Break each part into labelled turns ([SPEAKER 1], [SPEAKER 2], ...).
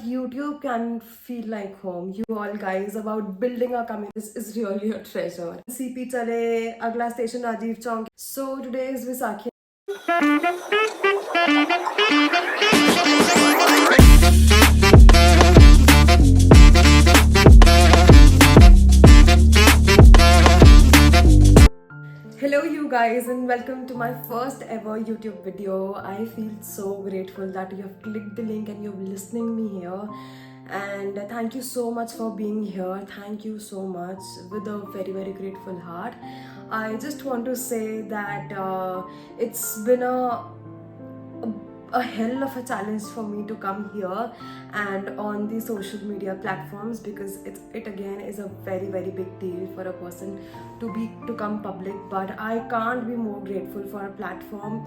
[SPEAKER 1] YouTube can feel like home. You all guys about building a community is really a treasure. CP chale, agla station Rajiv Chowk. So today is Visakhi. Hello you guys and welcome to my first ever YouTube video. I feel so grateful that you have clicked the link and you're listening me here. And thank you so much for being here. Thank you so much with a very grateful heart. I just want to say that it's been a hell of a challenge for me to come here and on the social media platforms, because it again is a very big deal for a person to come public. But I can't be more grateful for a platform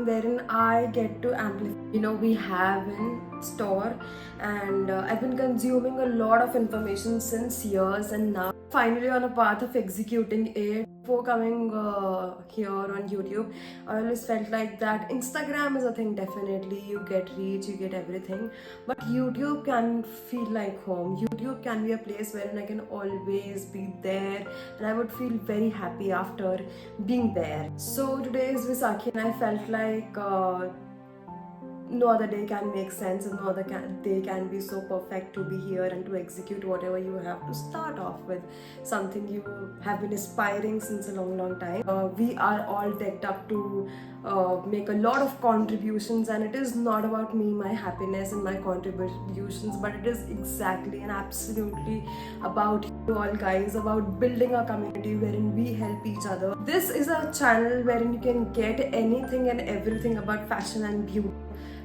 [SPEAKER 1] wherein I get to amplify we have in store. And I've been consuming a lot of information since years, and now finally on a path of executing it. Before coming here on YouTube, I always felt like that Instagram is a thing. Definitely you get reach, you get everything, but YouTube can feel like home. YouTube can be a place wherein I can always be there, and I would feel very happy after being there. So today is Visakhi and I felt like no other day can make sense, and no other day can be so perfect to be here and to execute whatever you have to start off with. Something you have been aspiring since a long time. We are all decked up to make a lot of contributions, and it is not about me, my happiness and my contributions, but it is exactly and absolutely about you all guys, about building a community wherein we help each other. This is a channel wherein you can get anything and everything about fashion and beauty.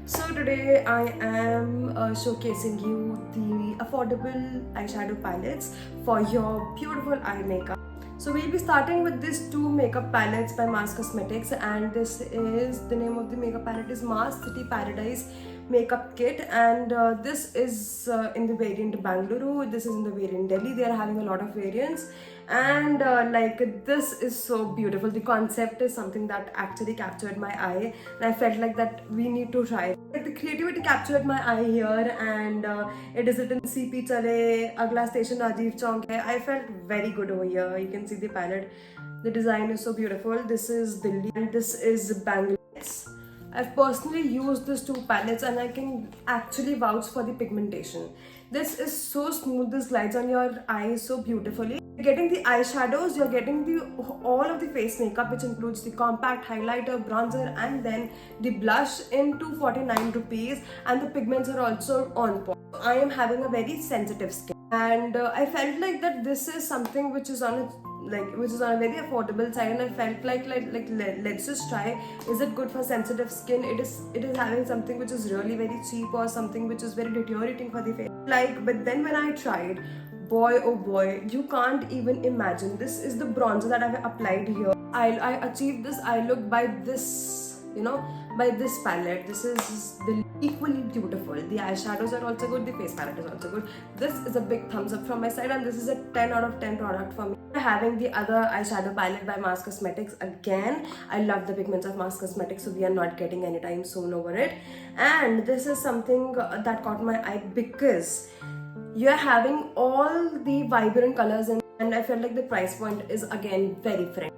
[SPEAKER 1] So today I am showcasing you the affordable eyeshadow palettes for your beautiful eye makeup. So we'll be starting with these two makeup palettes by Mars Cosmetics, and this is the name of the makeup palette is Mars City Paradise Makeup Kit, and this is in the variant Bangalore. This is in the variant Delhi. They are having a lot of variants, and this is so beautiful. The concept is something that actually captured my eye, and I felt like that we need to try it. Like, the creativity captured my eye here, and it is in CP chale, agla station Rajiv Chowk hai. I felt very good over here. You can see the palette. The design is so beautiful. This is Delhi and this is Bangladesh. I've personally used these two palettes and I can actually vouch for the pigmentation. This is so smooth, this glides on your eyes so beautifully. You're getting the eyeshadows, you're getting all of the face makeup, which includes the compact highlighter, bronzer, and then the blush in 249 rupees, and the pigments are also on point. I am having a very sensitive skin, and I felt like that this is something which is on a very affordable side, and I felt like let's just try. Is it good for sensitive skin? It is having something which is really very cheap, or something which is very deteriorating for the face. But then when I tried, boy oh boy, you can't even imagine. This is the bronzer that I've applied here. I achieved this eye look by this, by this palette. This is equally beautiful. The eyeshadows are also good, the face palette is also good. This is a big thumbs up from my side, and this is a 10 out of 10 product for me. Having the other eyeshadow palette by Mars Cosmetics. Again, I love the pigments of Mars Cosmetics, so we are not getting anytime soon over it. And this is something that caught my eye because you're having all the vibrant colors in, and I felt like the price point is again very friendly.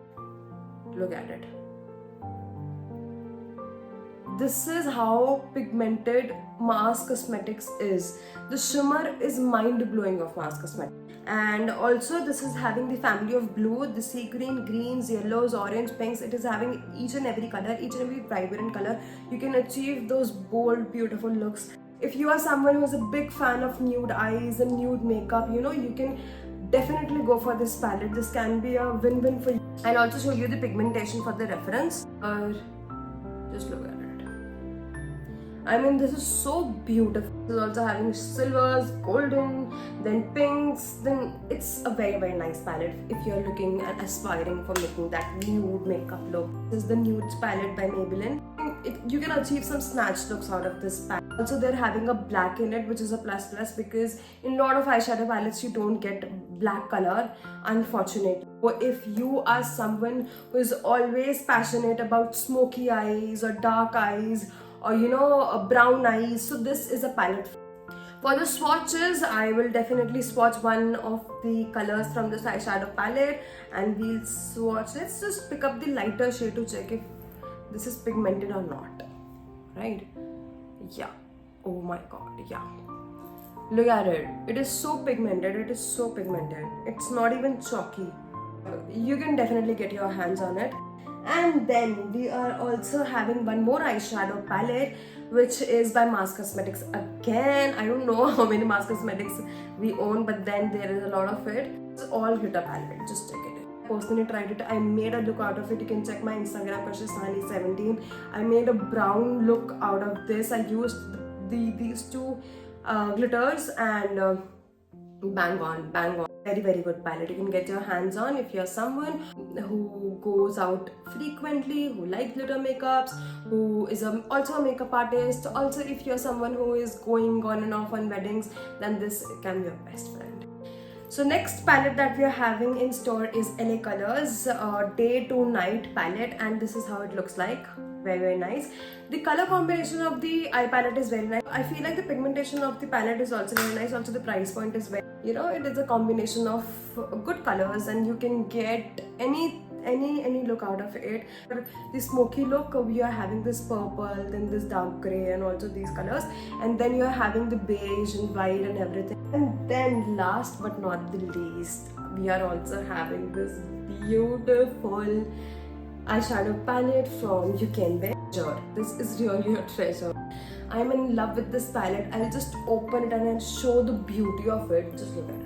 [SPEAKER 1] Look at it. This is how pigmented Mars Cosmetics is. The shimmer is mind-blowing of Mars Cosmetics. And also this is having the family of blue, the sea green, greens, yellows, orange, pinks. It is having each and every color, each and every vibrant color. You can achieve those bold, beautiful looks. If you are someone who is a big fan of nude eyes and nude makeup, you can definitely go for this palette. This can be a win-win for you. I'll also show you the pigmentation for the reference. Just look at it. I mean, this is so beautiful. This is also having silvers, golden, then pinks. Then it's a very nice palette if you're looking and aspiring for making that nude makeup look. This is the Nudes palette by Maybelline. You can achieve some snatch looks out of this palette. Also, they're having a black in it, which is a plus, because in a lot of eyeshadow palettes you don't get black color, unfortunately. Or if you are someone who is always passionate about smoky eyes or dark eyes, or brown eyes, so this is a palette. For the swatches, I will definitely swatch one of the colors from this eyeshadow palette and we'll swatch. Let's just pick up the lighter shade to check if this is pigmented or not. Right? Yeah. Oh my god, yeah. Look at it. It is so pigmented. It is so pigmented. It's not even chalky. You can definitely get your hands on it. And then we are also having one more eyeshadow palette, which is by Mars Cosmetics again. I don't know how many Mars Cosmetics we own, but then there is a lot of it. It's all glitter palette. Just check it. Personally tried it. I made a look out of it. You can check my Instagram, Precious17. I made a brown look out of this. I used these two glitters and bang on. Very good palette. You can get your hands on if you're someone who goes out frequently, who likes glitter makeups, who is also a makeup artist. Also, if you're someone who is going on and off on weddings, then this can be your best friend. So next palette that we are having in store is LA Colors Day to Night palette, and this is how it looks like. Very nice. The color combination of the eye palette is very nice. I feel like the pigmentation of the palette is also very nice. Also the price point is very, it is a combination of good colors and you can get any look out of it. The smoky look, we are having this purple, then this dark gray and also these colors, and then you are having the beige and white and everything. And then last but not the least, we are also having this beautiful eyeshadow palette from You Can Wear. This is really a treasure. I'm in love with this palette. I'll just open it and I'll show the beauty of it. Just look at it.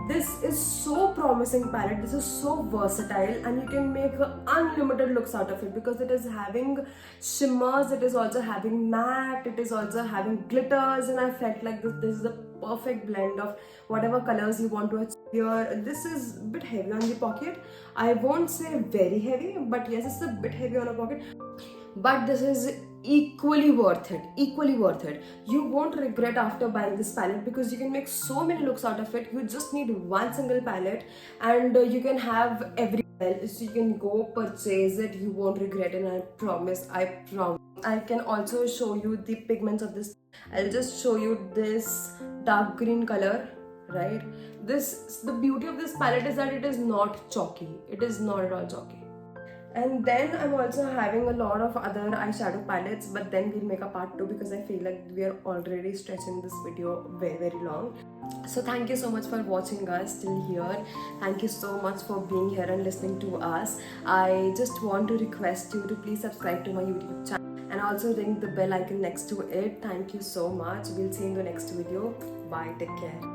[SPEAKER 1] This is so promising palette. This is so versatile and you can make unlimited looks out of it because it is having shimmers, it is also having matte, it is also having glitters, and I felt like this is a perfect blend of whatever colors you want to achieve. Here, this is a bit heavy on the pocket. I won't say very heavy, but yes, it's a bit heavy on a pocket. But this is equally worth it. You won't regret after buying this palette because you can make so many looks out of it. You just need one single palette and you can have every so you can go purchase it. You won't regret it, and I promise. I can also show you the pigments of this. I'll just show you this dark green color, right? The beauty of this palette is that it is not chalky. It is not at all chalky. And then I'm also having a lot of other eyeshadow palettes, but then we'll make a part 2 because I feel like we are already stretching this video very long. So thank you so much for watching us till here. Thank you so much for being here and listening to us. I just want to request you to please subscribe to my YouTube channel and also ring the bell icon next to it. Thank you so much. We'll see you in the next video. Bye. Take care.